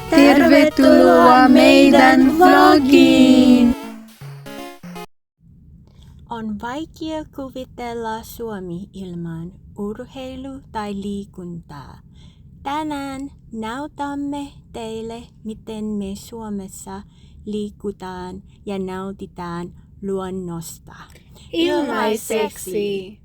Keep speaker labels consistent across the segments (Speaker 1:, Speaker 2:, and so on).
Speaker 1: Tervetuloa meidän vlogiin!
Speaker 2: On vaikea kuvitella Suomi ilman urheilu- tai liikuntaa. Tänään näytämme teille, miten me Suomessa liikutaan ja nautitaan luonnosta.
Speaker 1: Ilmaiseksi!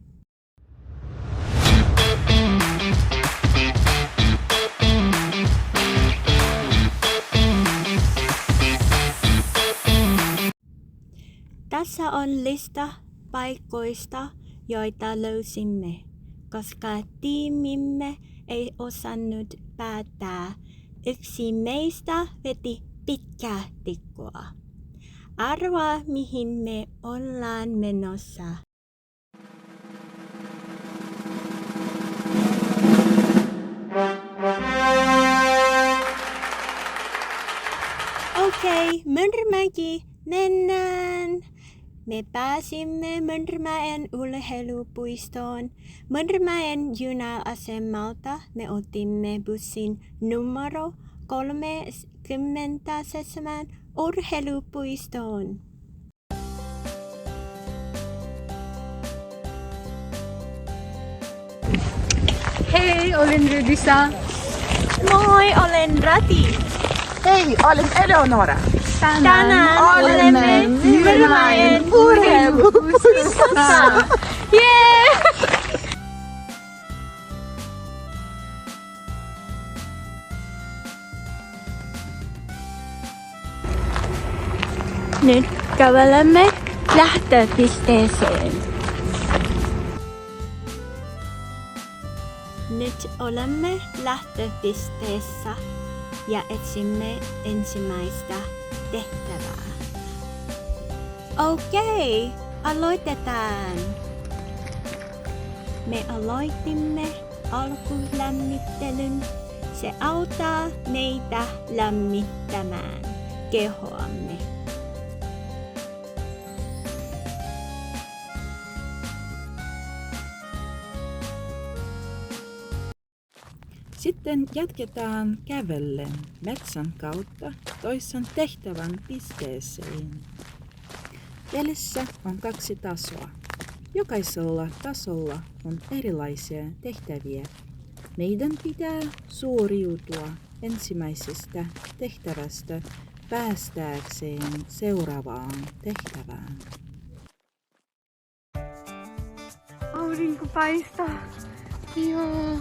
Speaker 2: Tässä on lista paikoista, joita löysimme, koska tiimimme ei osannut päättää. Yksi meistä veti pitkää tikkua. Arvaa, mihin me ollaan menossa. Okei, Mönrämäki, mennään! Me pääsimme Mönrämäen urheilupuistoon. Mönrämäen juna-asemalta me otimme bussin numero 37 urheilupuistoon.
Speaker 1: Hei, olen Rydisa.
Speaker 2: Moi, olen Rati.
Speaker 3: Hei, olen Eleonora.
Speaker 2: Tänään olemme Mönrämäen urheilupuistossa. Jee! Nyt kävelemme lähtöpisteeseen. Nyt olemme lähtöpisteessä ja etsimme ensimmäistä tehtävää. Okei, aloitetaan. Me aloitimme alkulämmittelyn. Se auttaa meitä lämmittämään kehoamme.
Speaker 3: Sitten jatketaan kävellen metsän kautta toisen tehtävän pisteeseen. Jäljessä on 2 tasoa. Jokaisella tasolla on erilaisia tehtäviä. Meidän pitää suoriutua ensimmäisestä tehtävästä päästääkseen seuraavaan tehtävään.
Speaker 1: Aurinko paistaa. Joo.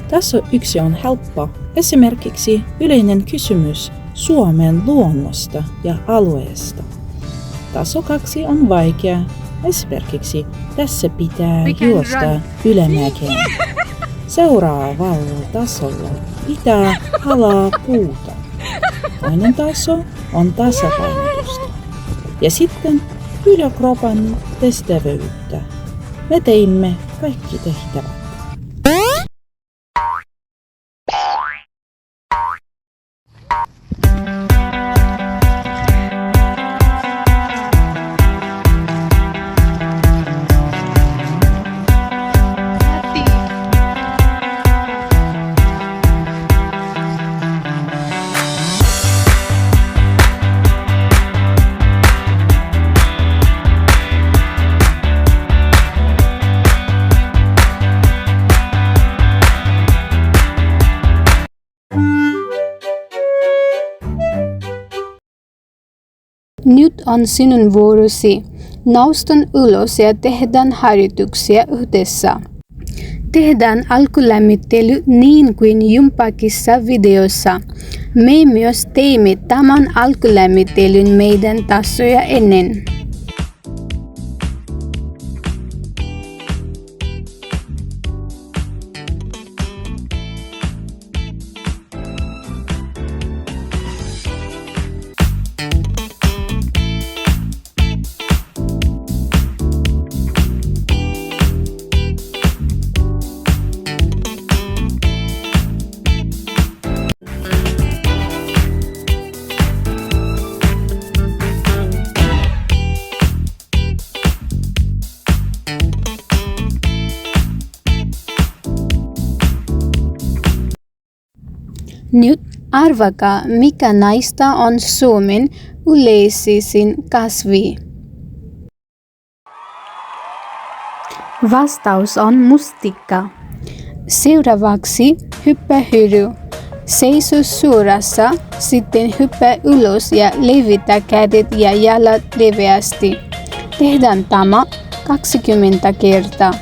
Speaker 3: Taso 1 on helppo, esimerkiksi yleinen kysymys Suomen luonnosta ja alueesta. Taso 2 on vaikea, esimerkiksi tässä pitää juosta ylämäkeen. Seuraavalla tasolla pitää halaa puuta. Toinen taso on tasapainotusta. Ja sitten yläkropan kestävyyttä. Me teimme kaikki tehtävät.
Speaker 4: Nyt on sinun vuorosi. Noustaan ylös ja tehdään harjoituksia yhdessä. Tehdään alkulämmittely niin kuin jumpakissa videossa. Me myös teimme tämän alkulämmittelyn meidän tasoja ennen. Nyt arvakaa, mikä näistä on Suomen yleisin kasvi. Vastaus on mustikka. Seuraavaksi hyppyhyry. Seiso suorassa, sitten hyppää ylös ja levitä kädet ja jalat leveästi. Tehdään tämä 20 kertaa.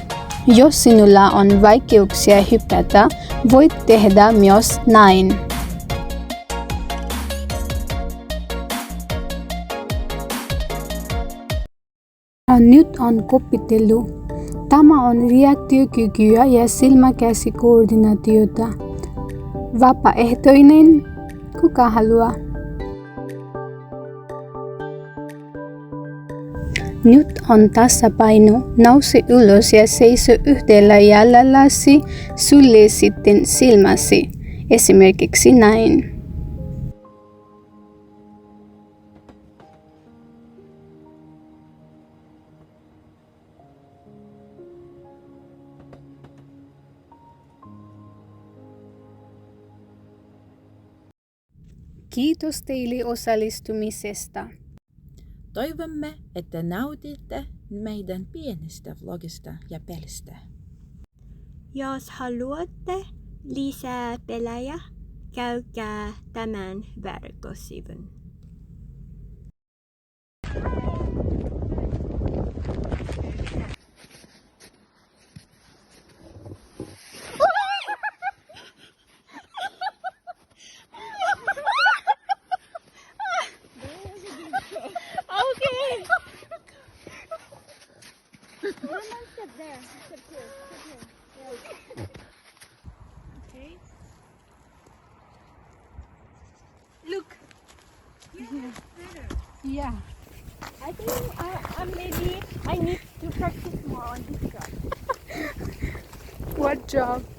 Speaker 4: Jos sinulla on vaikeuksia hypätä, voit tehdä myös näin. Nyt on kopittelu. Tämä on reaktiokykyä ja silmäkäsikoordinaatiota. Vapaaehtoinen. Kuka haluaa? Nyt on tasapaino. Nouse ylös ja seiso yhdellä jalallasi, sulle sitten silmäsi. Esimerkiksi näin. Kiitos teille osallistumisesta.
Speaker 3: Toivomme, että nautitte meidän pienestä vlogista ja pelistä.
Speaker 2: Jos haluatte lisää pelejä, käykää tämän verkkosivun.
Speaker 1: Yeah.
Speaker 2: I think maybe I need to practice more on this job.
Speaker 1: What job?